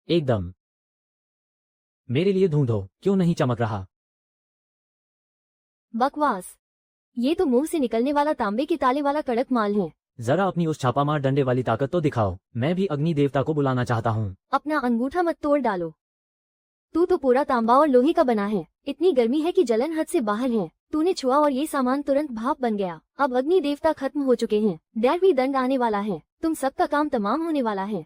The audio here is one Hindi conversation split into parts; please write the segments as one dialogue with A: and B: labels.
A: एकदम। मेरे लिए ढूंढो, क्यों नहीं चमक रहा?
B: बकवास। ये तो मुंह से निकलने वाला तांबे के ताले वाला कड़क माल है।
A: जरा अपनी उस छापामार डंडे वाली ताकत तो दिखाओ। मैं भी अग्नि देवता को बुलाना चाहता हूँ।
B: अपना अंगूठा मत तोड़ डालो। तू तो पूरा तांबा और लोहे का बना है। इतनी गर्मी है कि जलन हद से बाहर है। तूने छुआ और ये सामान तुरंत भाप बन गया। अब अग्नि देवता खत्म हो चुके हैं। दैवी दंड आने वाला है। तुम सबका काम तमाम होने वाला है।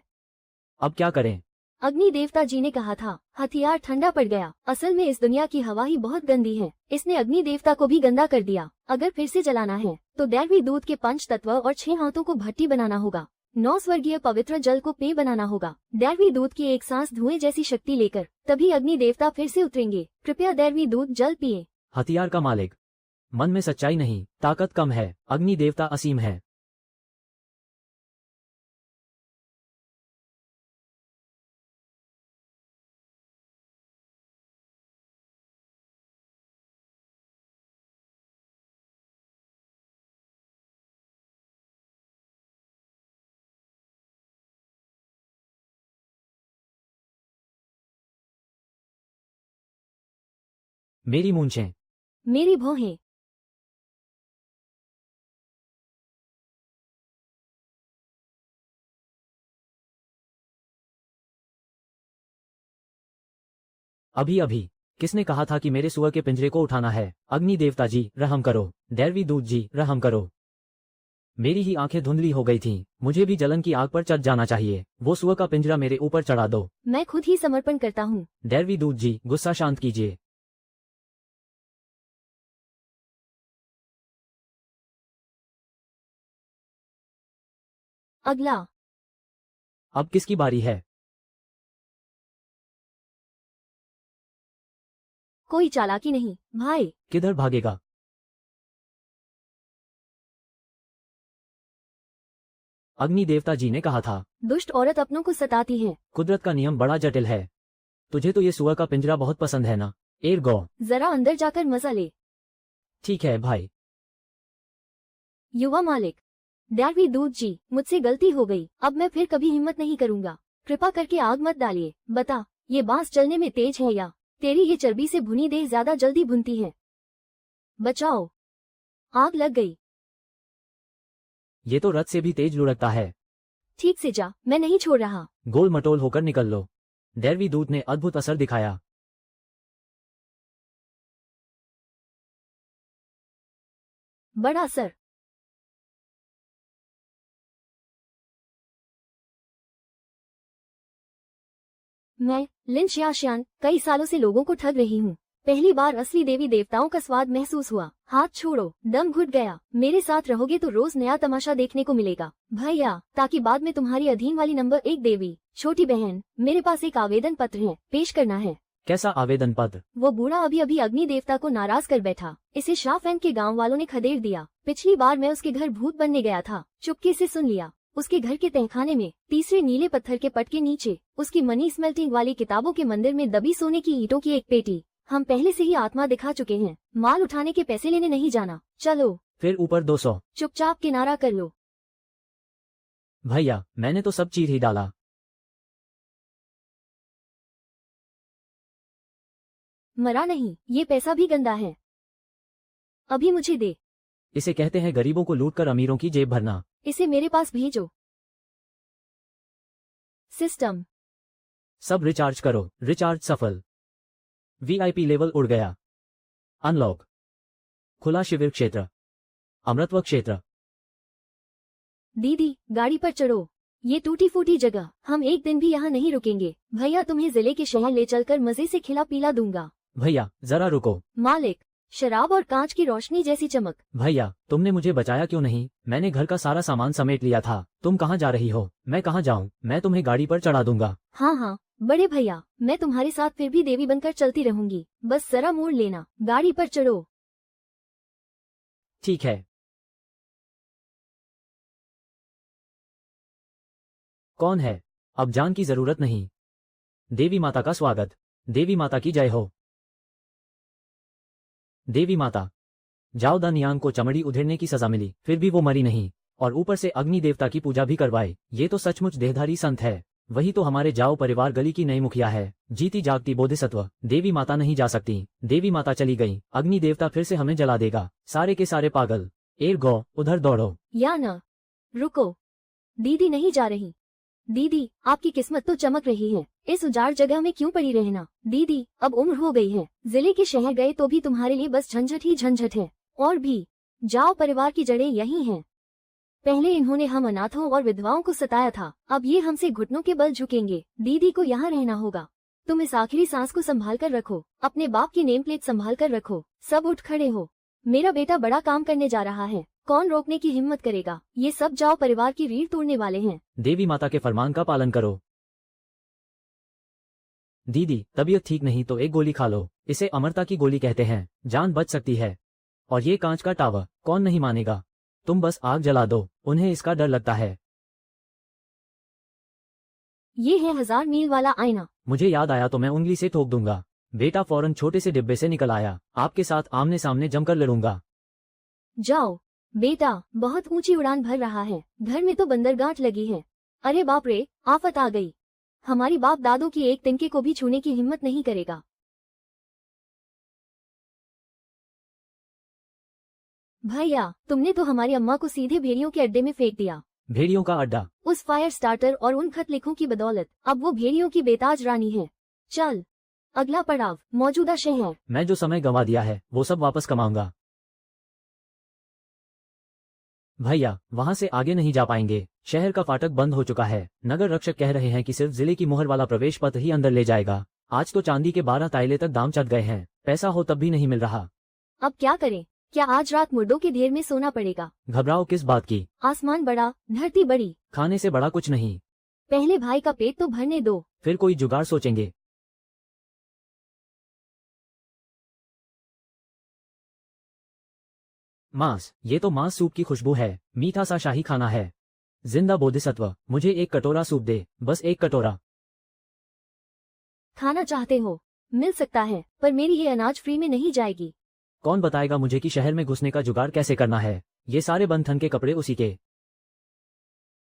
A: अब क्या करें?
B: अग्नि देवता जी ने कहा था हथियार ठंडा पड़ गया। असल में इस दुनिया की हवा ही बहुत गंदी है। इसने अग्नि देवता को भी गंदा कर दिया। अगर फिर से जलाना है तो दैवी दूध के 5 तत्व और 6 हाथों को भट्टी बनाना होगा। 9 स्वर्गीय पवित्र जल को पेय बनाना होगा। दैवी दूध की एक सांस धुएं जैसी शक्ति लेकर तभी अग्नि देवता फिर से उतरेंगे। कृपया दैवी दूध जल पिए।
A: हथियार का मालिक, मन में सच्चाई नहीं, ताकत कम है। अग्नि देवता असीम है। मेरी मूंछें,
B: मेरी भौहें।
A: अभी अभी किसने कहा था कि मेरे सुअर के पिंजरे को उठाना है? अग्नि देवता जी रहम करो। दैवी दूत जी रहम करो। मेरी ही आंखें धुंधली हो गई थीं। मुझे भी जलन की आग पर चढ़ जाना चाहिए। वो सुअर का पिंजरा मेरे ऊपर चढ़ा दो।
B: मैं खुद ही समर्पण करता हूँ।
A: दैवी दूत जी गुस्सा शांत कीजिए।
B: अगला।
A: अब किसकी बारी है?
B: कोई चालाकी नहीं भाई।
A: किधर भागेगा? अग्नि देवता जी ने कहा था।
B: दुष्ट औरत अपनों को सताती है।
A: कुदरत का नियम बड़ा जटिल है। तुझे तो ये सुअर का पिंजरा बहुत पसंद है ना? एरगो।
B: जरा अंदर जाकर मजा ले।
A: ठीक है भाई।
B: युवा मालिक। दैवी दूत जी मुझसे गलती हो गई। अब मैं फिर कभी हिम्मत नहीं करूंगा। कृपा करके आग मत डालिए। बता, ये बांस जलने में तेज है या तेरी ये चर्बी से भुनी देह ज्यादा जल्दी भुनती है? बचाओ, आग लग गई।
A: ये तो रथ से भी तेज लुढ़कता है।
B: ठीक से जा, मैं नहीं छोड़ रहा।
A: गोल मटोल होकर निकल लो। दैवी दूत ने अद्भुत असर दिखाया।
B: बड़ा असर। मैं लिन शियाशियान कई सालों से लोगों को ठग रही हूँ। पहली बार असली देवी देवताओं का स्वाद महसूस हुआ। हाथ छोड़ो, दम घुट गया। मेरे साथ रहोगे तो रोज नया तमाशा देखने को मिलेगा भैया, ताकि बाद में तुम्हारी अधीन वाली नंबर 1 देवी। छोटी बहन, मेरे पास एक आवेदन पत्र है, पेश करना है।
A: कैसा आवेदन पत्र?
B: वो बूढ़ा अभी अभी अग्नि देवता को नाराज कर बैठा। इसे शाहफैन के गांव वालों ने खदेड़ दिया। पिछली बार मैं उसके घर भूत बनने गया था, चुपके से सुन लिया। उसके घर के तहखाने में तीसरे नीले पत्थर के पट के नीचे उसकी मनी स्मेल्टिंग वाली किताबों के मंदिर में दबी सोने की ईंटों की एक पेटी। हम पहले से ही आत्मा दिखा चुके हैं। माल उठाने के पैसे लेने नहीं जाना। चलो।
A: फिर ऊपर 200।
B: चुपचाप किनारा कर लो।
A: भैया, मैंने तो सब चीर ही डाला।
B: मरा नहीं, ये पैसा भी गंदा है। अभी मुझे दे।
A: इसे कहते हैं गरीबों को लूटकर अमीरों की जेब भरना।
B: इसे मेरे पास भेजो। सिस्टम।
A: सब रिचार्ज करो। रिचार्ज सफल। वीआईपी लेवल उड़ गया। अनलॉक। खुला शिविर क्षेत्र। अमृतत्व क्षेत्र।
B: दीदी, गाड़ी पर चढ़ो। ये टूटी फूटी जगह, हम एक दिन भी यहाँ नहीं रुकेंगे। भैया, तुम्हें जिले के शहर ले चलकर मजे से खिला पीला दूंगा।
A: भैया जरा रुको।
B: मालिक, शराब और कांच की रोशनी जैसी चमक।
A: भैया, तुमने मुझे बचाया क्यों नहीं? मैंने घर का सारा सामान समेट लिया था। तुम कहाँ जा रही हो? मैं कहाँ जाऊँ? मैं तुम्हें गाड़ी पर चढ़ा दूंगा।
B: हाँ हाँ बड़े भैया, मैं तुम्हारे साथ फिर भी देवी बनकर चलती रहूंगी। बस जरा मोड़ लेना। गाड़ी पर चढ़ो।
A: ठीक है। कौन है? अब जान की जरूरत नहीं। देवी माता का स्वागत। देवी माता की जय हो। देवी माता। जाओ दानियांग को चमड़ी उधेड़ने की सजा मिली, फिर भी वो मरी नहीं, और ऊपर से अग्नि देवता की पूजा भी करवाए। ये तो सचमुच देहधारी संत है। वही तो हमारे जाओ परिवार गली की नई मुखिया है, जीती जागती बोधिसत्व। देवी माता नहीं जा सकती, देवी माता चली गई, अग्नि देवता फिर से हमें जला देगा, सारे के सारे पागल। एर गौ उधर दौड़ो।
B: या ना, रुको, दीदी नहीं जा रही। दीदी, आपकी किस्मत तो चमक रही है, इस उजाड़ जगह में क्यों पड़ी रहना। दीदी, अब उम्र हो गई है, जिले के शहर गए तो भी तुम्हारे लिए बस झंझट ही झंझट है। और भी, जाओ परिवार की जड़ें यही हैं। पहले इन्होंने हम अनाथों और विधवाओं को सताया था, अब ये हमसे घुटनों के बल झुकेंगे। दीदी को यहाँ रहना होगा। तुम इस आखिरी सांस को संभाल कर रखो, अपने बाप की नेम प्लेट संभाल कर रखो। सब उठ खड़े हो, मेरा बेटा बड़ा काम करने जा रहा है, कौन रोकने की हिम्मत करेगा। ये सब जाओ परिवार की रीढ़ तोड़ने वाले हैं।
A: देवी माता के फरमान का पालन करो। दीदी, तबीयत ठीक नहीं तो एक गोली खा लो, इसे अमरता की गोली कहते हैं, जान बच सकती है। और ये कांच का टावर, कौन नहीं मानेगा। तुम बस आग जला दो, उन्हें इसका डर लगता है।
B: ये है 1000 मील वाला आईना।
A: मुझे याद आया तो मैं उंगली से ठोक दूंगा। बेटा फौरन छोटे से डिब्बे से निकल आया, आपके साथ आमने सामने जमकर लड़ूंगा।
B: जाओ बेटा, बहुत ऊंची उड़ान भर रहा है, घर में तो बंदरगांठ लगी है। अरे बाप रे, आफत आ गई। हमारी बाप दादों की एक तिनके को भी छूने की हिम्मत नहीं करेगा। भैया, तुमने तो हमारी अम्मा को सीधे भेड़ियों के अड्डे में फेंक दिया।
A: भेड़ियों का अड्डा?
B: उस फायर स्टार्टर और उन खत लिखों की बदौलत अब वो भेड़ियों की बेताज रानी है। चल, अगला पड़ाव मौजूदा शहर।
A: मैं जो समय गंवा दिया है वो सब वापस कमाऊंगा। भैया, वहां से आगे नहीं जा पाएंगे, शहर का फाटक बंद हो चुका है। नगर रक्षक कह रहे हैं कि सिर्फ जिले की मोहर वाला प्रवेश पथ ही अंदर ले जाएगा। आज तो चांदी के 12 तायले तक दाम चढ़ गए हैं, पैसा हो तब भी नहीं मिल रहा।
B: अब क्या करें? क्या आज रात मुर्दों के ढेर में सोना पड़ेगा?
A: घबराओ किस बात की?
B: आसमान बड़ा, धरती बड़ी,
A: खाने से बड़ा कुछ नहीं।
B: पहले भाई का पेट तो भरने दो,
A: फिर कोई जुगाड़ सोचेंगे। मांस, ये तो मांस सूप की खुशबू है, मीठा सा शाही खाना है। जिंदा बोधिसत्व, मुझे एक कटोरा सूप दे, बस एक कटोरा।
B: खाना चाहते हो? मिल सकता है, पर मेरी ये अनाज फ्री में नहीं जाएगी।
A: कौन बताएगा मुझे कि शहर में घुसने का जुगाड़ कैसे करना है? ये सारे बंधन के कपड़े उसी के।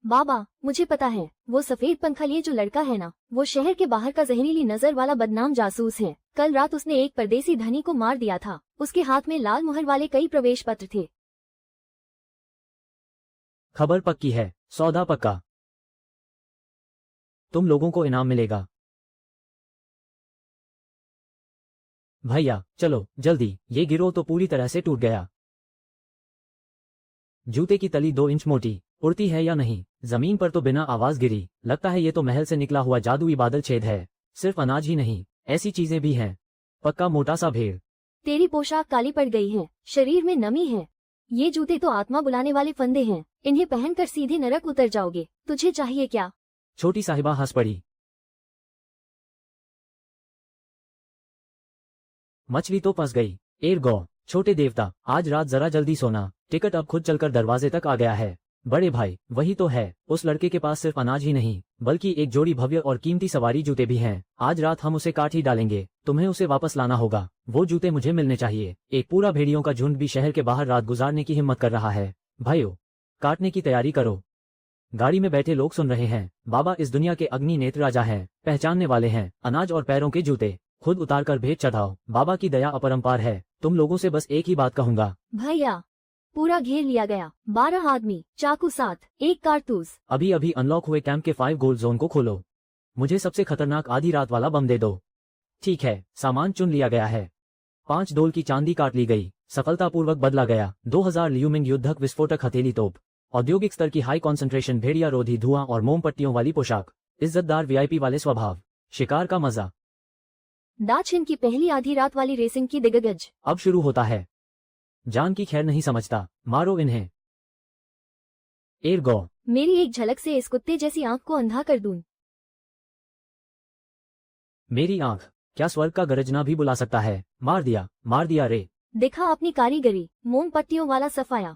B: बाबा, मुझे पता है, वो सफेद पंखा लिए जो लड़का है ना, वो शहर के बाहर का जहरीली नजर वाला बदनाम जासूस है। कल रात उसने एक परदेसी धनी को मार दिया था, उसके हाथ में लाल मुहर वाले कई प्रवेश पत्र थे।
A: खबर पक्की है, सौदा पक्का। तुम लोगों को इनाम मिलेगा। भैया चलो जल्दी, ये गिरोह तो पूरी तरह से टूट गया। जूते की तली 2 इंच मोटी, उड़ती है या नहीं? जमीन पर तो बिना आवाज गिरी, लगता है ये तो महल से निकला हुआ जादुई बादल छेद है। सिर्फ अनाज ही नहीं, ऐसी चीजें भी हैं। पक्का मोटा सा भेड़।
B: तेरी पोशाक काली पड़ गई है, शरीर में नमी है। ये जूते तो आत्मा बुलाने वाले फंदे हैं, इन्हें पहनकर सीधे नरक उतर जाओगे। तुझे चाहिए क्या?
A: छोटी साहिबा हंस पड़ी। मछली तो फंस गई। एर गौ, छोटे देवता, आज रात जरा जल्दी सोना, टिकट अब खुद चलकर दरवाजे तक आ गया है। बड़े भाई, वही तो है, उस लड़के के पास सिर्फ अनाज ही नहीं, बल्कि एक जोड़ी भव्य और कीमती सवारी जूते भी हैं। आज रात हम उसे काट ही डालेंगे, तुम्हें उसे वापस लाना होगा। वो जूते मुझे मिलने चाहिए। एक पूरा भेड़ियों का झुंड भी शहर के बाहर रात गुजारने की हिम्मत कर रहा है। भाइयों, काटने की तैयारी करो। गाड़ी में बैठे लोग सुन रहे हैं, बाबा इस दुनिया के अग्नि नेत्र राजा हैं, पहचानने वाले हैं। अनाज और पैरों के जूते खुद उतार कर भेंट चढ़ाओ, बाबा की दया अपरंपार है। तुम लोगों से बस एक ही बात कहूंगा।
B: भैया, पूरा घेर लिया गया, 12 आदमी, चाकू साथ, एक कारतूस।
A: अभी अभी अनलॉक हुए कैंप के 5 गोल्ड जोन को खोलो। मुझे सबसे खतरनाक आधी रात वाला बम दे दो। ठीक है, सामान चुन लिया गया है। 5 डोल की चांदी काट ली गई, सफलतापूर्वक बदला गया। 2000 ल्यूमिंग युद्धक विस्फोटक हथेली तोप, औद्योगिक स्तर की हाई कॉन्सेंट्रेशन भेड़िया रोधी धुआं और मोमपट्टियों वाली पोशाक, इज्जतदार वीआईपी वाले स्वभाव, शिकार का मजा।
B: दाचिन की पहली आधी रात वाली रेसिंग की दिग्गज।
A: अब शुरू होता है। जान की खैर नहीं समझता, मारो इन्हें। एर गौ,
B: मेरी एक झलक से इस कुत्ते जैसी आंख को अंधा कर दूं।
A: मेरी आंख, क्या स्वर्ग का गरजना भी बुला सकता है? मार दिया रे।
B: देखा अपनी कारीगरी, मोमपट्टियों वाला सफाया।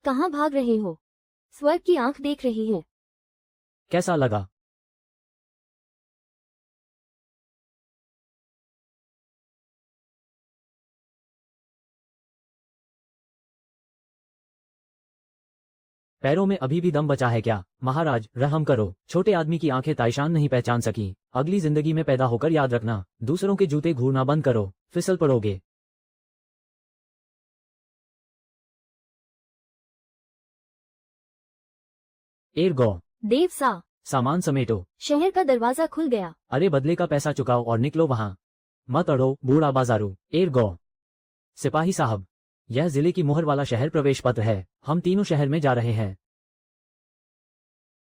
B: कहाँ भाग रहे हो? स्वर्ग की आंख देख रही है।
A: कैसा लगा? पैरों में अभी भी दम बचा है क्या? महाराज रहम करो। छोटे आदमी की आंखें ताइशान नहीं पहचान सकी। अगली जिंदगी में पैदा होकर याद रखना, दूसरों के जूते घूरना बंद करो, फिसल पड़ोगे। एरगो।
B: देव सा।
A: सामान समेटो।
B: शहर का दरवाजा खुल गया।
A: अरे बदले का पैसा चुकाओ और निकलो वहां। मत अड़ो बूढ़ा बाजारू। एरगो। सिपाही साहब, यह जिले की मोहर वाला शहर प्रवेश पत्र है। हम तीनों शहर में जा रहे हैं।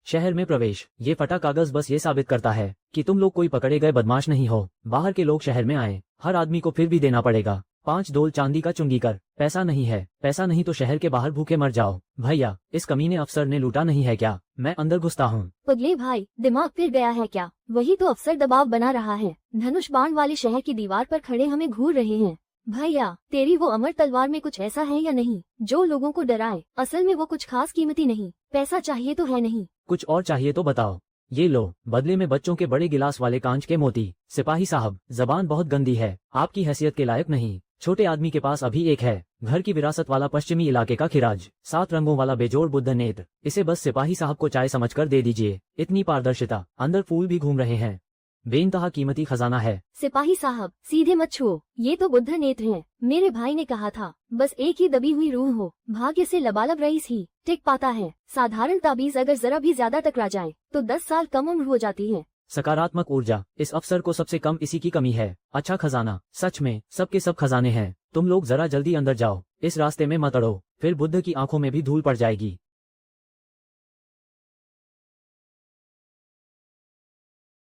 A: शहर में प्रवेश। ये फटा कागज बस ये साबित करता है कि तुम लोग कोई पकड़े गए बदमाश नहीं हो। बाहर के लोग शहर में आए, हर आदमी को फिर भी देना पड़ेगा 5 डोल चांदी का चुंगी कर। पैसा नहीं है, पैसा नहीं तो शहर के बाहर भूखे मर जाओ। भैया, इस कमीने अफसर ने लूटा नहीं है क्या? मैं अंदर घुसता हूँ।
B: पगले भाई, दिमाग फिर गया है क्या? वही तो अफसर दबाव बना रहा है। धनुष बाण वाले शहर की दीवार पर खड़े हमें घूर रहे हैं। भैया, तेरी वो अमर तलवार में कुछ ऐसा है या नहीं जो लोगों को डराए? असल में वो कुछ खास कीमती नहीं। पैसा चाहिए तो है नहीं?
A: कुछ और चाहिए तो बताओ। ये लो, बदले में बच्चों के बड़े गिलास वाले कांच के मोती। सिपाही साहब, जबान बहुत गंदी है, आपकी हैसियत के लायक नहीं। छोटे आदमी के पास अभी एक है, घर की विरासत वाला पश्चिमी इलाके का खिराज, 7 रंगों वाला बेजोड़ बुद्ध नेत्र। इसे बस सिपाही साहब को चाय समझकर दे दीजिए। इतनी पारदर्शिता, अंदर फूल भी घूम रहे हैं। बेइंतहा कीमती खजाना है।
B: सिपाही साहब, सीधे मत छुओ, ये तो बुद्ध नेत्र हैं। मेरे भाई ने कहा था, बस एक ही दबी हुई रूह हो, भाग्य से लबालब रईस ही टिक पाता है। साधारण ताबीज अगर जरा भी ज्यादा टकरा जाए तो 10 साल कम उम्र हो जाती है।
A: सकारात्मक ऊर्जा, इस अफसर को सबसे कम इसी की कमी है। अच्छा खजाना, सच में सबके सब खजाने हैं। तुम लोग जरा जल्दी अंदर जाओ, इस रास्ते में मत अड़ो, फिर बुद्ध की आंखों में भी धूल पड़ जाएगी।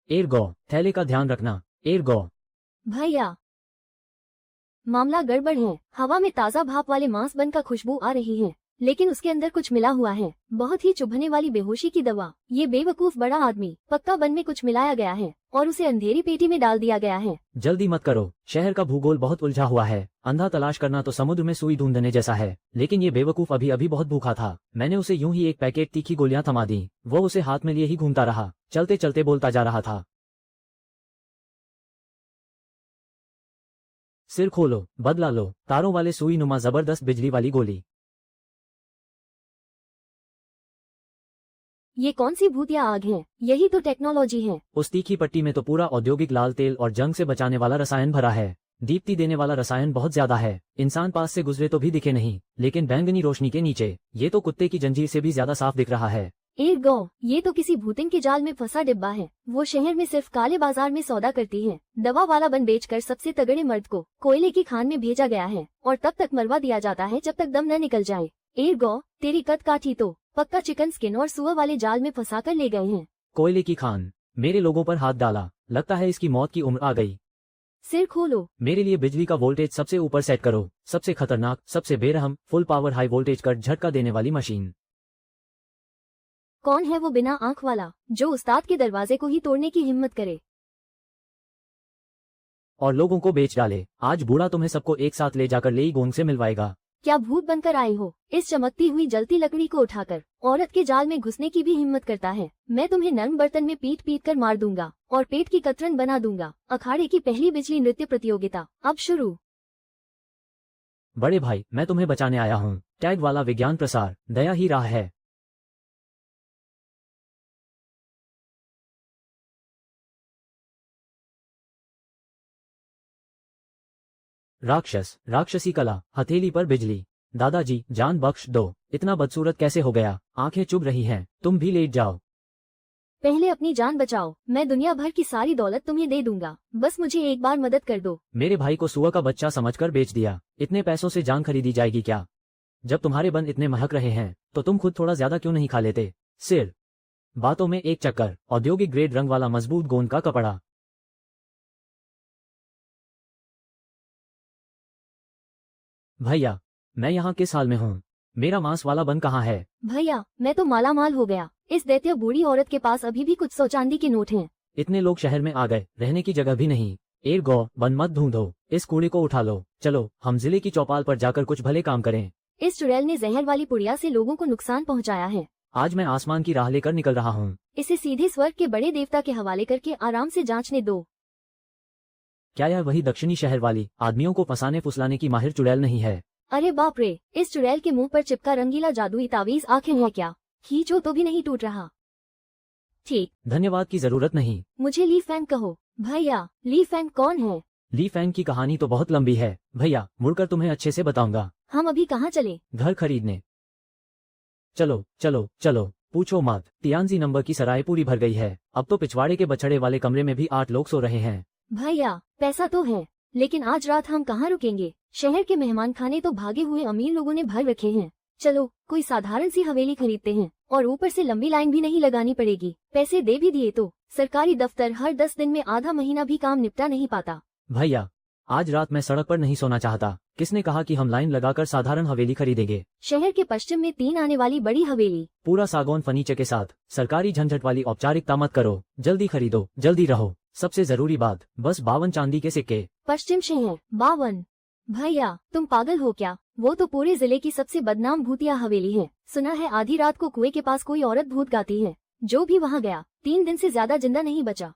A: एरगो, थैले का ध्यान रखना। एरगो।
B: भैया, मामला गड़बड़ है। हवा में ताज़ा भाप वाले मांस बन का खुशबू आ रही है, लेकिन उसके अंदर कुछ मिला हुआ है, बहुत ही चुभने वाली बेहोशी की दवा। ये बेवकूफ बड़ा आदमी, पक्का बन में कुछ मिलाया गया है और उसे अंधेरी पेटी में डाल दिया गया है।
A: जल्दी मत करो, शहर का भूगोल बहुत उलझा हुआ है। अंधा तलाश करना तो समुद्र में सुई ढूंढने जैसा है। लेकिन ये बेवकूफ अभी अभी बहुत भूखा था। मैंने उसे यूं ही एक पैकेट तीखी गोलियां थमा दी। वो उसे हाथ में लिए ही घूमता रहा, चलते चलते बोलता जा रहा था। सिर खोलो, बदला लो, तारों वाले सुई नुमा जबरदस्त बिजली वाली गोली।
B: ये कौन सी भूतिया आग है? यही तो टेक्नोलॉजी है।
A: उस तीखी पट्टी में तो पूरा औद्योगिक लाल तेल और जंग से बचाने वाला रसायन भरा है। दीप्ति देने वाला रसायन बहुत ज्यादा है। इंसान पास से गुजरे तो भी दिखे नहीं, लेकिन बैंगनी रोशनी के नीचे ये तो कुत्ते की जंजीर से भी ज्यादा साफ दिख रहा है।
B: एरगो, ये तो किसी भूतिन के जाल में फंसा डिब्बा है। वो शहर में सिर्फ काले बाजार में सौदा करती है। दवा वाला बन बेचकर सबसे तगड़े मर्द को कोयले की खान में भेजा गया है और तब तक मरवा दिया जाता है जब तक दम न निकल जाए। एरगो, तेरी कद काठी तो पक्का चिकन स्किन और सुअर वाले जाल में फंसा कर ले गए हैं।
A: कोयले की खान, मेरे लोगों पर हाथ डाला, लगता है इसकी मौत की उम्र आ गई।
B: सिर खोलो।
A: मेरे लिए बिजली का वोल्टेज सबसे ऊपर सेट करो। सबसे खतरनाक, सबसे बेरहम, फुल पावर हाई वोल्टेज कर झटका देने वाली मशीन।
B: कौन है वो बिना आंख वाला जो उस्ताद के दरवाजे को ही तोड़ने की हिम्मत करे
A: और लोगों को बेच डाले? आज बूढ़ा तुम्हें सबको एक साथ ले जाकर लेई गोंग से मिलवाएगा।
B: क्या भूत बनकर आए हो? इस चमकती हुई जलती लकड़ी को उठाकर औरत के जाल में घुसने की भी हिम्मत करता है? मैं तुम्हें नर्म बर्तन में पीट पीट कर मार दूंगा और पेट की कतरन बना दूंगा। अखाड़े की पहली बिजली नृत्य प्रतियोगिता अब शुरू।
A: बड़े भाई, मैं तुम्हें बचाने आया हूँ। टैग वाला विज्ञान प्रसार, दया ही राह है। राक्षस, राक्षसी कला, हथेली पर बिजली। दादाजी, जान बख्श दो। इतना बदसूरत कैसे हो गया? आंखें चुभ रही हैं, तुम भी लेट जाओ।
B: पहले अपनी जान बचाओ, मैं दुनिया भर की सारी दौलत तुम्हें दे दूंगा, बस मुझे एक बार मदद कर दो।
A: मेरे भाई को सुअर का बच्चा समझकर बेच दिया। इतने पैसों से जान खरीदी जाएगी क्या? जब तुम्हारे बन इतने महक रहे हैं तो तुम खुद थोड़ा ज्यादा क्यों नहीं खा लेते? सिर, बातों में एक चक्कर, औद्योगिक ग्रेड रंग वाला मजबूत गोंद का कपड़ा। भैया, मैं यहाँ किस हाल में हूँ? मेरा मांस वाला बन कहाँ है?
B: भैया, मैं तो मालामाल हो गया। इस दैत्य बूढ़ी औरत के पास अभी भी कुछ 100 चांदी के नोट हैं।
A: इतने लोग शहर में आ गए, रहने की जगह भी नहीं। एरगो, बन मत ढूंढो, इस कूड़े को उठा लो। चलो, हम जिले की चौपाल पर जाकर कुछ भले काम करें।
B: इस चुड़ैल ने जहर वाली पुड़िया से लोगों को नुकसान पहुँचाया है।
A: आज मैं आसमान की राह लेकर निकल रहा हूँ।
B: इसे सीधे स्वर्ग के बड़े देवता के हवाले करके आराम से जांचने दो।
A: क्या यह वही दक्षिणी शहर वाली आदमियों को फंसाने फुसलाने की माहिर चुड़ैल नहीं है?
B: अरे बाप रे, इस चुड़ैल के मुंह पर चिपका रंगीला जादुई तावीज आखिर है क्या? खींचो तो भी नहीं टूट रहा। ठीक,
A: धन्यवाद की जरूरत नहीं।
B: मुझे ली फैंग कहो। भैया, ली फैंग कौन है?
A: ली फैंग की कहानी तो बहुत लंबी है भैया, मुड़कर तुम्हें अच्छे से बताऊंगा।
B: हम अभी कहाँ चले?
A: घर खरीदने। चलो चलो चलो, पूछो मत। तियानजी नंबर की सराय पूरी भर गई है। अब तो पिछवाड़े के बछड़े वाले कमरे में भी 8 लोग सो रहे हैं।
B: भैया, पैसा तो है, लेकिन आज रात हम कहाँ रुकेंगे? शहर के मेहमान खाने तो भागे हुए अमीर लोगों ने भर रखे हैं। चलो कोई साधारण सी हवेली खरीदते हैं, और ऊपर से लंबी लाइन भी नहीं लगानी पड़ेगी। पैसे दे भी दिए तो सरकारी दफ्तर हर 10 दिन में आधा महीना भी काम निपटा नहीं पाता।
A: भैया, आज रात मैं सड़क पर नहीं सोना चाहता। किसने कहा कि हम लाइन लगाकर साधारण हवेली खरीदेंगे?
B: शहर के पश्चिम में 3 आने वाली बड़ी हवेली,
A: पूरा सागौन फर्नीचर के साथ। सरकारी झंझट वाली औपचारिकता मत करो, जल्दी खरीदो, जल्दी रहो। सबसे जरूरी बात, बस 52 चांदी के सिक्के।
B: पश्चिम शहर 52? भैया तुम पागल हो क्या? वो तो पूरे जिले की सबसे बदनाम भूतिया हवेली है। सुना है आधी रात को कुएं के पास कोई औरत भूत गाती है। जो भी वहाँ गया 3 दिन से ज्यादा जिंदा नहीं बचा।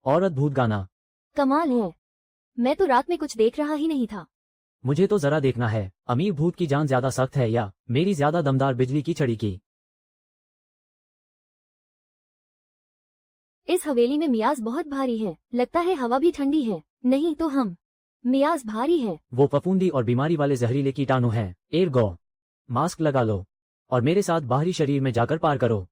A: औरत भूत गाना?
B: कमाल है, मैं तो रात में कुछ देख रहा ही नहीं था।
A: मुझे तो जरा देखना है, अमीर भूत की जान ज्यादा सख्त है या मेरी ज्यादा दमदार बिजली की छड़ी की?
B: इस हवेली में मियाज बहुत भारी है, लगता है हवा भी ठंडी है। नहीं तो हम, मियाज भारी है।
A: वो फफूंदी और बीमारी वाले जहरीले कीटाणु हैं। एरगो, मास्क लगा लो और मेरे साथ बाहरी शरीर में जाकर पार करो।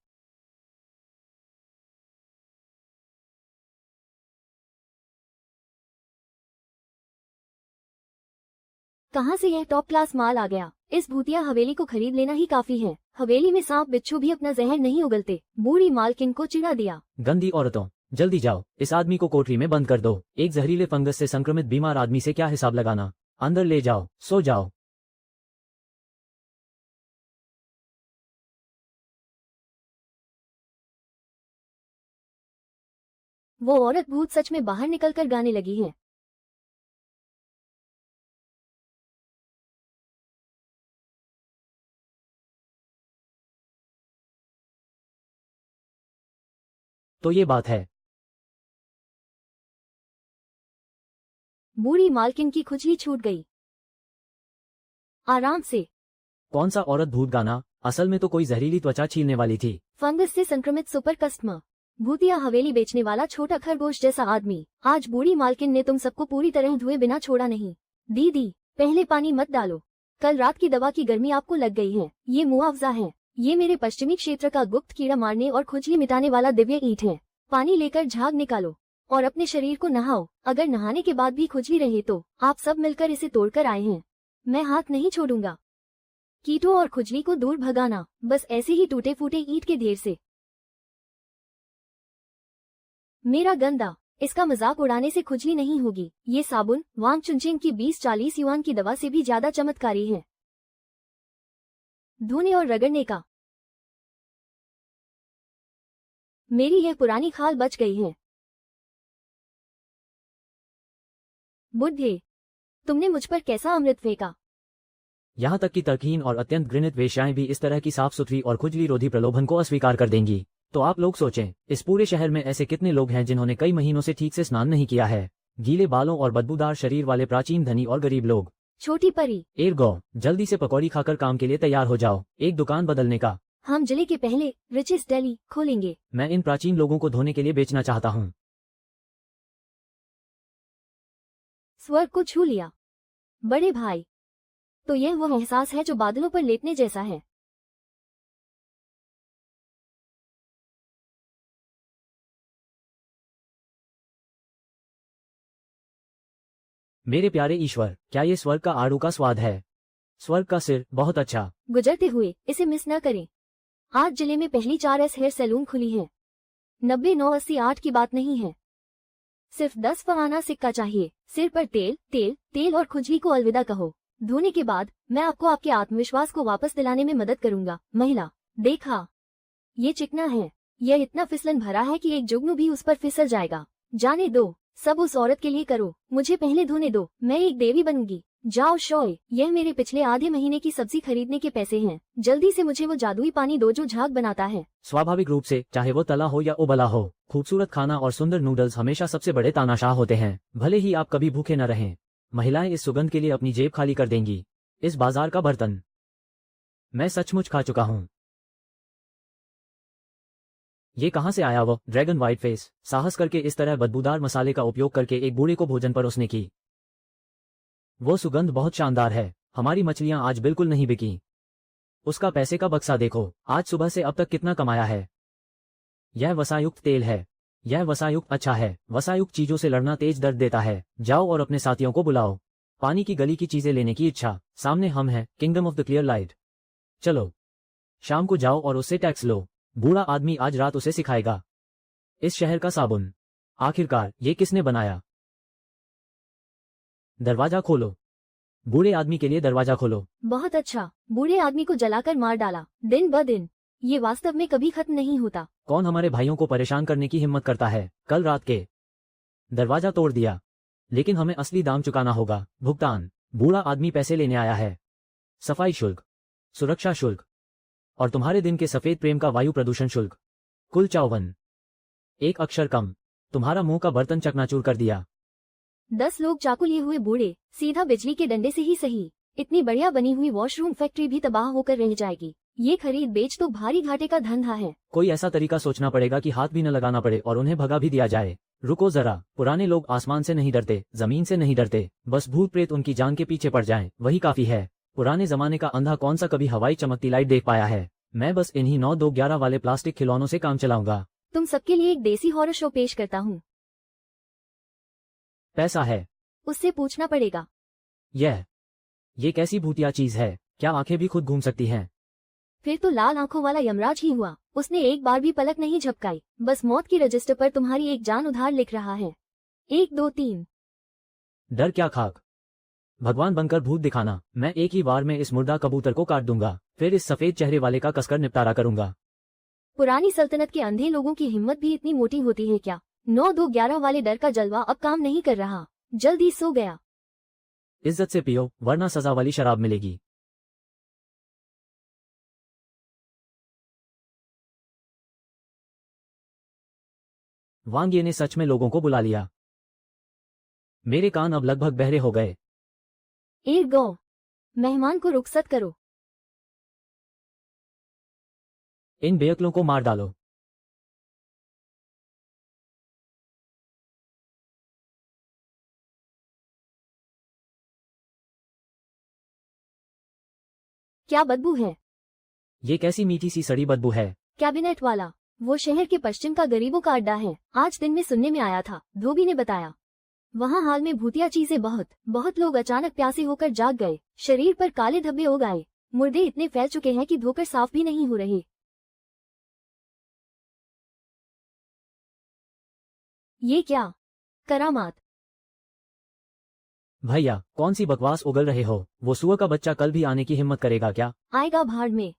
B: कहाँ से यह टॉप क्लास माल आ गया? इस भूतिया हवेली को खरीद लेना ही काफी है। हवेली में सांप बिच्छू भी अपना जहर नहीं उगलते। बूढ़ी मालकिन को चिढ़ा दिया।
A: गंदी औरतों, जल्दी जाओ, इस आदमी को कोठरी में बंद कर दो। एक जहरीले फंगस से संक्रमित बीमार आदमी से क्या हिसाब लगाना। अंदर ले जाओ, सो जाओ।
B: वो औरत भूत सच में बाहर निकलकर गाने लगी है।
A: तो ये बात है।
B: बूढ़ी मालकिन की खुजली छूट गई। आराम से।
A: कौन सा औरत भूत गाना? असल में तो कोई जहरीली त्वचा छीलने वाली थी।
B: फंगस से संक्रमित सुपर कस्टमर, भूतिया हवेली बेचने वाला छोटा खरगोश जैसा आदमी। आज बूढ़ी मालकिन ने तुम सबको पूरी तरह धुए बिना छोड़ा नहीं। दीदी, पहले पानी मत डालो, कल रात की दवा की गर्मी आपको लग गई है। ये मुआवजा है। ये मेरे पश्चिमी क्षेत्र का गुप्त कीड़ा मारने और खुजली मिटाने वाला दिव्य ईंट है। पानी लेकर झाग निकालो और अपने शरीर को नहाओ। अगर नहाने के बाद भी खुजली रहे तो आप सब मिलकर इसे तोड़कर आए हैं। मैं हाथ नहीं छोड़ूंगा। कीटों और खुजली को दूर भगाना, बस ऐसे ही टूटे फूटे ईंट के ढेर से। मेरा गंदा, इसका मजाक उड़ाने से खुजली नहीं होगी। ये साबुन वांग चुनचिंग की 20-40 युआन की दवा से भी ज्यादा चमत्कारी है। धोने और रगड़ने का। मेरी यह पुरानी खाल बच गई है। बुद्धे, तुमने मुझ पर कैसा अमृत फेंका?
A: यहाँ तक कि तर्कहीन और अत्यंत घृणित वेश्याएं भी इस तरह की साफ सुथरी और खुजली रोधी प्रलोभन को अस्वीकार कर देंगी। तो आप लोग सोचें, इस पूरे शहर में ऐसे कितने लोग हैं जिन्होंने कई महीनों से ठीक से स्नान नहीं किया है? गीले बालों और बदबूदार शरीर वाले प्राचीन धनी और गरीब लोग।
B: छोटी परी,
A: एरगो, जल्दी से पकौड़ी खाकर काम के लिए तैयार हो जाओ। एक दुकान बदलने का।
B: हम जिले के पहले रिचेस्ट डेली खोलेंगे।
A: मैं इन प्राचीन लोगों को धोने के लिए बेचना चाहता हूँ।
B: स्वर्ग को छू लिया। बड़े भाई, तो यह वो एहसास है जो बादलों पर लेटने जैसा है।
A: मेरे प्यारे ईश्वर, क्या ये स्वर्ग का आड़ू का स्वाद है? स्वर्ग का सिर, बहुत अच्छा।
B: गुजरते हुए इसे मिस न करें। आज जिले में पहली 4S हेयर सैलून खुली है। 99-80-8 की बात नहीं है। सिर्फ 10 फवाना सिक्का चाहिए। सिर पर तेल तेल तेल और खुजली को अलविदा कहो। धोने के बाद मैं आपको आपके आत्मविश्वास को वापस दिलाने में मदद करूंगा। महिला, देखा, ये चिकना है। यह इतना फिसलन भरा है कि एक जुगनू भी उस पर फिसल जाएगा। जाने दो, सब उस औरत के लिए करो। मुझे पहले धोने दो, मैं एक देवी बनूंगी। जाओ शोय, यह मेरे पिछले आधे महीने की सब्जी खरीदने के पैसे हैं। जल्दी से मुझे वो जादुई पानी दो जो झाग बनाता है।
A: स्वाभाविक रूप से, चाहे वो तला हो या उबला हो, खूबसूरत खाना और सुंदर नूडल्स हमेशा सबसे बड़े तानाशाह होते हैं, भले ही आप कभी भूखे न रहें। महिलाएं इस सुगंध के लिए अपनी जेब खाली कर देंगी। इस बाजार का बर्तन मैं सचमुच खा चुका हूं। ये कहां से आया? वो ड्रैगन व्हाइट फेस साहस करके इस तरह बदबूदार मसाले का उपयोग करके एक बूढ़े को भोजन परोसने की। वो सुगंध बहुत शानदार है। हमारी मछलियां आज बिल्कुल नहीं बिकी। उसका पैसे का बक्सा देखो, आज सुबह से अब तक कितना कमाया है। यह वसायुक्त तेल है। यह वसायुक्त अच्छा है। वसायुक्त चीजों से लड़ना तेज दर्द देता है। जाओ और अपने साथियों को बुलाओ। पानी की गली की चीजें लेने की इच्छा। सामने हम हैं, kingdom of the clear light. चलो शाम को जाओ और उससे टैक्स लो। बूढ़ा आदमी आज रात उसे सिखाएगा। इस शहर का साबुन। आखिरकार ये किसने बनाया? दरवाजा खोलो। बूढ़े आदमी के लिए दरवाजा खोलो।
B: बहुत अच्छा। बूढ़े आदमी को जलाकर मार डाला। दिन ब दिन ये वास्तव में कभी खत्म नहीं होता।
A: कौन हमारे भाइयों को परेशान करने की हिम्मत करता है? कल रात के दरवाजा तोड़ दिया। लेकिन हमें असली दाम चुकाना होगा। भुगतान। बूढ़ा आदमी पैसे लेने आया है। सफाई शुल्क, सुरक्षा शुल्क और तुम्हारे दिन के सफेद प्रेम का वायु प्रदूषण शुल्क। कुल 54। एक अक्षर कम। तुम्हारा मुंह का बर्तन चकनाचूर कर दिया।
B: 10 लोग चाकू लिए हुए बूढ़े, सीधा बिजली के डंडे से ही सही। इतनी बढ़िया बनी हुई वॉशरूम फैक्ट्री भी तबाह होकर रह जाएगी। ये खरीद बेच तो भारी घाटे का धंधा है।
A: कोई ऐसा तरीका सोचना पड़ेगा कि हाथ भी न लगाना पड़े और उन्हें भगा भी दिया जाए। रुको जरा, पुराने लोग आसमान से नहीं डरते, जमीन से नहीं डरते, बस भूत प्रेत उनकी जान के पीछे पड़ जाएं, वही काफी है। पुराने जमाने का अंधा कौन सा कभी हवाई चमकती लाइट देख पाया है? मैं बस इन्हीं 9-2-11 वाले प्लास्टिक खिलौनों से काम चलाऊंगा।
B: तुम सबके लिए एक देसी हॉरर शो पेश करता हूँ।
A: पैसा है।
B: उससे पूछना पड़ेगा।
A: ये कैसी भूतिया चीज है? क्या आंखें भी खुद घूम सकती हैं?
B: फिर तो लाल आंखों वाला यमराज ही हुआ। उसने एक बार भी पलक नहीं झपकाई, बस मौत की रजिस्टर पर तुम्हारी एक जान उधार लिख रहा है। 1 2 3।
A: डर क्या खाक? भगवान बनकर भूत दिखाना। मैं एक ही बार में इस मुर्दा कबूतर को काट दूंगा, फिर इस सफेद चेहरे वाले का कसकर निपटारा करूंगा।
B: पुरानी सल्तनत के अंधे लोगों की हिम्मत भी इतनी मोटी होती है क्या? 9-2-11 वाले डर का जलवा अब काम नहीं कर रहा। जल्दी सो गया।
A: इज्जत से पियो, वरना सजा वाली शराब मिलेगी। वांग ये ने सच में लोगों को बुला लिया। मेरे कान अब लगभग बहरे हो गए।
B: एक गो मेहमान को रुखसत करो।
A: इन बेअक्लों को मार डालो।
B: क्या बदबू है?
A: ये कैसी मीठी सी सड़ी बदबू है?
B: कैबिनेट वाला। वो शहर के पश्चिम का गरीबों का अड्डा है। आज दिन में सुनने में आया था, धोबी ने बताया। वहाँ हाल में भूतिया चीजें बहुत लोग अचानक प्यासे होकर जाग गए। शरीर पर काले धब्बे हो गए। मुर्दे इतने फैल चुके हैं कि धोकर साफ भी नहीं हो रहे। ये क्या करामात?
A: भैया कौन सी बकवास उगल रहे हो? वो सुअर का बच्चा कल भी आने की हिम्मत करेगा क्या?
B: आएगा भाड़ में।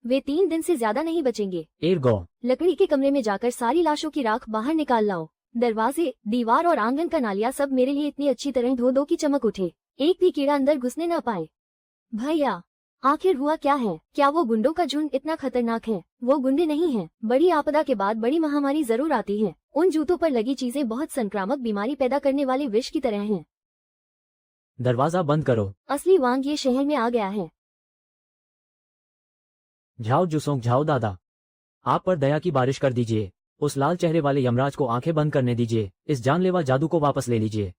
B: वे 3 दिन से ज्यादा नहीं बचेंगे।
A: एरगो
B: लकड़ी के कमरे में जाकर सारी लाशों की राख बाहर निकाल लाओ। दरवाजे, दीवार और आंगन का नालिया सब मेरे लिए इतनी अच्छी तरह धो दो कि चमक उठे, एक भी कीड़ा अंदर घुसने न पाए। भैया आखिर हुआ क्या है? क्या वो गुंडों का झुंड इतना खतरनाक है? वो गुंडे नहीं हैं। बड़ी आपदा के बाद बड़ी महामारी जरूर आती है। उन जूतों पर लगी चीजें बहुत संक्रामक बीमारी पैदा करने वाले विष की तरह हैं।
A: दरवाजा बंद करो।
B: असली वांग ये शहर में आ गया है।
A: झाओ जुसोंग झाओ दादा, आप पर दया की बारिश कर दीजिए। उस लाल चेहरे वाले यमराज को आंखें बंद करने दीजिए। इस जानलेवा जादू को वापस ले लीजिए।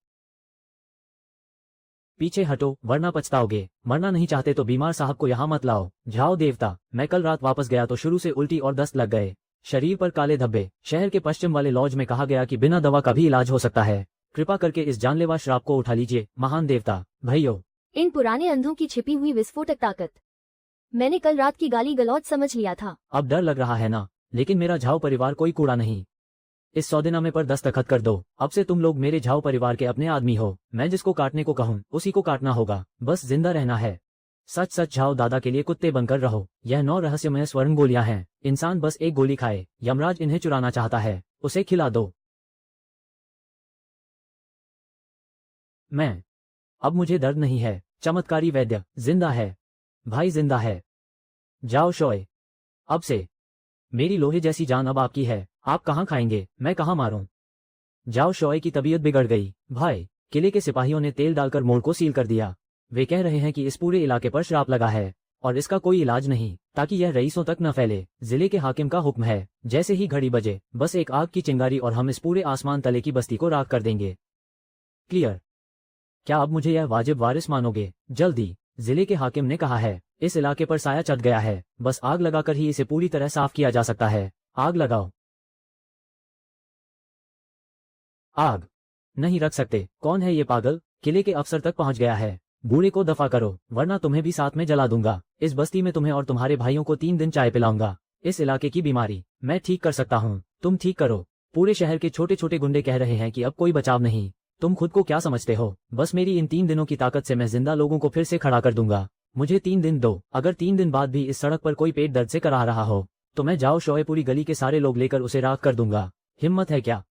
A: पीछे हटो वरना पछताओगे। मरना नहीं चाहते तो बीमार साहब को यहाँ मत लाओ। झाओ देवता, मैं कल रात वापस गया तो शुरू से उल्टी और दस्त लग गए। शरीर पर काले धब्बे। शहर के पश्चिम वाले लॉज में कहा गया कि बिना दवा का भी इलाज हो सकता है। कृपा करके इस जानलेवा श्राप को उठा लीजिए महान देवता। भैयो
B: इन पुराने अंधों की छिपी हुई विस्फोटक ताकत। मैंने कल रात की गाली गलौज समझ लिया था।
A: अब डर लग रहा है ना? लेकिन मेरा झाओ परिवार कोई कूड़ा नहीं। इस सौदेनामे पर दस्तखत कर दो। अब से तुम लोग मेरे झाओ परिवार के अपने आदमी हो। मैं जिसको काटने को कहूँ उसी को काटना होगा। बस जिंदा रहना है। सच सच झाओ दादा के लिए कुत्ते बनकर रहो। यह 9 रहस्यमय स्वर्ण गोलियां हैं। इंसान बस एक गोली खाए। यमराज इन्हें चुराना चाहता है, उसे खिला दो। अब मुझे दर्द नहीं है। चमत्कारी वैद्य जिंदा है। भाई जिंदा है। जाओ शोए। अब से मेरी लोहे जैसी जान अब आपकी है। आप कहाँ खाएंगे, मैं कहाँ मारूं? जाओ शोए की तबीयत बिगड़ गई। भाई किले के सिपाहियों ने तेल डालकर मोड़ को सील कर दिया। वे कह रहे हैं कि इस पूरे इलाके पर श्राप लगा है और इसका कोई इलाज नहीं, ताकि यह रईसों तक न फैले। जिले के हाकिम का हुक्म है, जैसे ही घड़ी बजे बस एक आग की चिंगारी और हम इस पूरे आसमान तले की बस्ती को राख कर देंगे। क्लियर? क्या अब मुझे यह वाजिब वारिस मानोगे? जल्दी, जिले के हाकिम ने कहा है। इस इलाके पर साया चढ़ गया है, बस आग लगाकर ही इसे पूरी तरह साफ किया जा सकता है। आग लगाओ। आग नहीं रख सकते। कौन है ये पागल? किले के अफसर तक पहुंच गया है। बूढ़े को दफा करो, वरना तुम्हें भी साथ में जला दूंगा। इस बस्ती में तुम्हें और तुम्हारे भाइयों को 3 दिन चाय पिलाऊंगा। इस इलाके की बीमारी मैं ठीक कर सकता हूँ, तुम ठीक करो। पूरे शहर के छोटे छोटे गुंडे कह रहे हैं कि अब कोई बचाव नहीं। तुम खुद को क्या समझते हो? बस मेरी इन 3 दिनों की ताकत से मैं जिंदा लोगों को फिर से खड़ा कर दूंगा। मुझे 3 दिन दो। अगर 3 दिन बाद भी इस सड़क पर कोई पेट दर्द से करा रहा हो तो मैं जाओ शोए पूरी गली के सारे लोग लेकर उसे राख कर दूंगा। हिम्मत है क्या?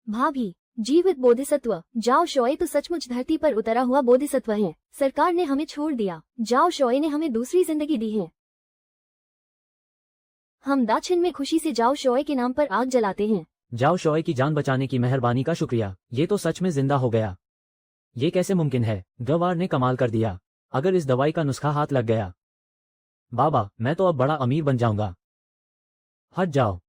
B: भाभी, जीवित बोधिसत्व। जाओ शोए तो सचमुच धरती पर उतरा हुआ बोधिसत्व है। सरकार ने हमें छोड़ दिया। जाओ शोए ने हमें दूसरी जिंदगी दी है। हम दाक्षिण में खुशी से जाओ शोए के नाम पर आग जलाते हैं।
A: जाओ शोए की जान बचाने की मेहरबानी का शुक्रिया। ये तो सच में जिंदा हो गया। ये कैसे मुमकिन है? गवार ने कमाल कर दिया। अगर इस दवाई का नुस्खा हाथ लग गया, बाबा मैं तो अब बड़ा अमीर बन जाऊंगा। हट जाओ।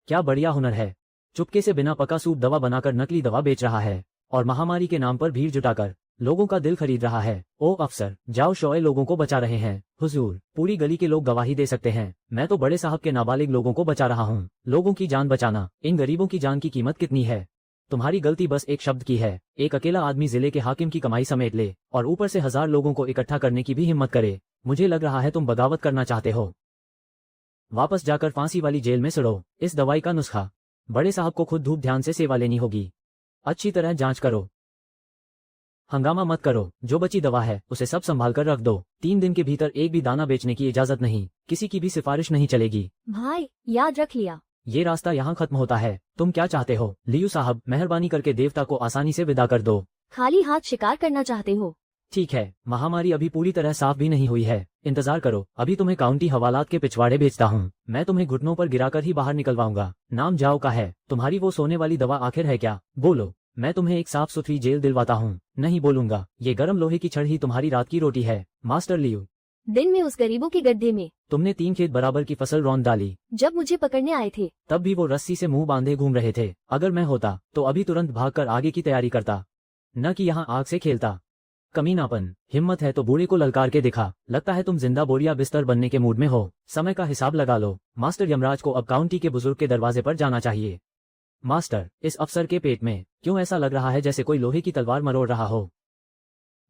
A: क्या बढ़िया हुनर है। चुपके से बिना पका सूप दवा बनाकर नकली दवा बेच रहा है और महामारी के नाम पर भीड़ जुटाकर लोगों का दिल खरीद रहा है। ओ अफसर, जाओ शोए लोगों को बचा रहे हैं। हुजूर, पूरी गली के लोग गवाही दे सकते हैं। मैं तो बड़े साहब के नाबालिग लोगों को बचा रहा हूँ। लोगों की जान बचाना, इन गरीबों की जान की कीमत कितनी है? तुम्हारी गलती बस एक शब्द की है। एक अकेला आदमी जिले के हाकिम की कमाई समेट ले और ऊपर से 1000 लोगों को इकट्ठा करने की भी हिम्मत करे। मुझे लग रहा है तुम बगावत करना चाहते हो। वापस जाकर फांसी वाली जेल में सड़ो। इस दवाई का नुस्खा बड़े साहब को खुद धूप ध्यान से सेवा लेनी होगी। अच्छी तरह जांच करो, हंगामा मत करो। जो बची दवा है उसे सब संभाल कर रख दो। 3 दिन के भीतर एक भी दाना बेचने की इजाजत नहीं। किसी की भी सिफारिश नहीं चलेगी।
B: भाई, याद रख लिया।
A: ये रास्ता यहाँ खत्म होता है। तुम क्या चाहते हो? लियू साहब, मेहरबानी करके देवता को आसानी से विदा कर दो।
B: खाली हाथ शिकार करना चाहते हो?
A: ठीक है, महामारी अभी पूरी तरह साफ भी नहीं हुई है। इंतजार करो, अभी तुम्हें काउंटी हवालात के पिछवाड़े भेजता हूँ। मैं तुम्हें घुटनों पर गिराकर ही बाहर निकलवाऊंगा। नाम जाओ का है। तुम्हारी वो सोने वाली दवा आखिर है क्या? बोलो, मैं तुम्हें एक साफ सुथरी जेल दिलवाता हूँ। नहीं बोलूंगा। ये गर्म लोहे की छड़ ही तुम्हारी रात की रोटी है। मास्टर लियू,
B: दिन में उस गरीबों के गड्ढे में
A: तुमने 3 खेत बराबर की फसल रौंद डाली।
B: जब मुझे पकड़ने आए थे
A: तब भी वो रस्सी से मुंह बांधे घूम रहे थे। अगर मैं होता तो अभी तुरंत भागकर आगे की तैयारी करता, न कि यहाँ आग से खेलता। कमीनापन। हिम्मत है तो बूढ़े को ललकार के दिखा। लगता है तुम जिंदा बोरिया बिस्तर बनने के मूड में हो। समय का हिसाब लगा लो। मास्टर यमराज को अब काउंटी के बुजुर्ग के दरवाजे पर जाना चाहिए। मास्टर, इस अफसर के पेट में क्यों ऐसा लग रहा है जैसे कोई लोहे की तलवार मरोड़ रहा हो?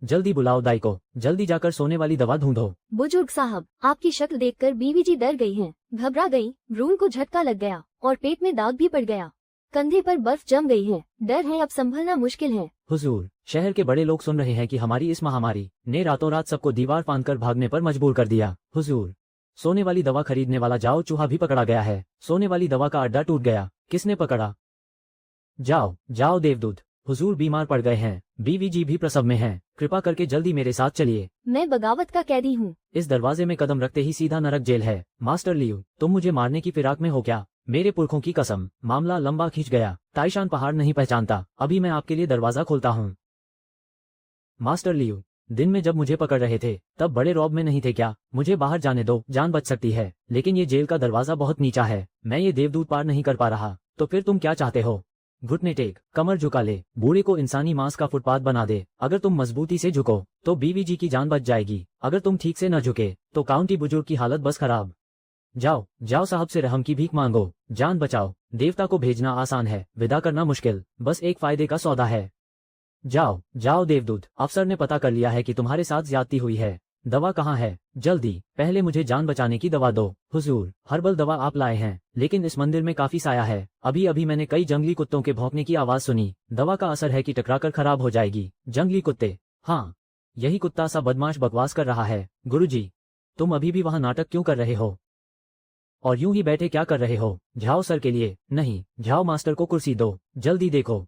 A: जल्दी बुलाओ दाई को। जल्दी जाकर सोने वाली दवा ढूंढो।
B: बुजुर्ग साहब, आपकी शक्ल देखकर बीवी जी डर गई हैं, घबरा गई। भ्रूण को झटका लग गया और पेट में दाग भी पड़ गया। कंधे पर बर्फ जम गई है। डर है, अब संभलना मुश्किल है।
A: हुजूर, शहर के बड़े लोग सुन रहे हैं कि हमारी इस महामारी ने रातों रात सबको दीवार फांदकर भागने पर मजबूर कर दिया। हुजूर, सोने वाली दवा खरीदने वाला जाओ चूहा भी पकड़ा गया है। सोने वाली दवा का अड्डा टूट गया। किसने पकड़ा? जाओ जाओ देवदूत। हुजूर बीमार पड़ गए हैं। बीवी जी भी प्रसव में हैं। कृपा करके जल्दी मेरे साथ चलिए।
B: मैं बगावत का कैदी हूँ।
A: इस दरवाजे में कदम रखते ही सीधा नरक जेल है। मास्टर लियू, तुम मुझे मारने की फिराक में हो क्या? मेरे पुरखों की कसम, मामला लंबा खींच गया। ताइशान पहाड़ नहीं पहचानता। अभी मैं आपके लिए दरवाजा खोलता हूँ। मास्टर लियू, दिन में जब मुझे पकड़ रहे थे तब बड़े रौब में नहीं थे क्या? मुझे बाहर जाने दो, जान बच सकती है। लेकिन ये जेल का दरवाजा बहुत नीचा है। मैं ये देवदूत पार नहीं कर पा रहा। तो फिर तुम क्या चाहते हो? घुटने टेक, कमर झुका ले, बूढ़े को इंसानी मांस का फुटपाथ बना दे। अगर तुम मजबूती से झुको तो बीवी जी की जान बच जाएगी। अगर तुम ठीक से न झुके तो काउंटी बुजुर्ग की हालत बस खराब। जाओ जाओ साहब से रहम की भीख मांगो, जान बचाओ। देवता को भेजना आसान है, विदा करना मुश्किल। बस एक फायदे का सौदा है। जाओ जाओ देवदूत, अफसर ने पता कर लिया है कि तुम्हारे साथ ज्यादती हुई है। दवा कहाँ है? जल्दी, पहले मुझे जान बचाने की दवा दो। हुजूर, हर्बल दवा आप लाए हैं, लेकिन इस मंदिर में काफी साया है। अभी अभी मैंने कई जंगली कुत्तों के भौंकने की आवाज सुनी। दवा का असर है कि टकराकर खराब हो जाएगी। जंगली कुत्ते? हाँ, यही कुत्ता सा बदमाश बकवास कर रहा है। गुरुजी, तुम अभी भी वहाँ नाटक क्यों कर रहे हो? और यूं ही बैठे क्या कर रहे हो? जाओ सर के लिए। नहीं, जाओ मास्टर को कुर्सी दो, जल्दी देखो।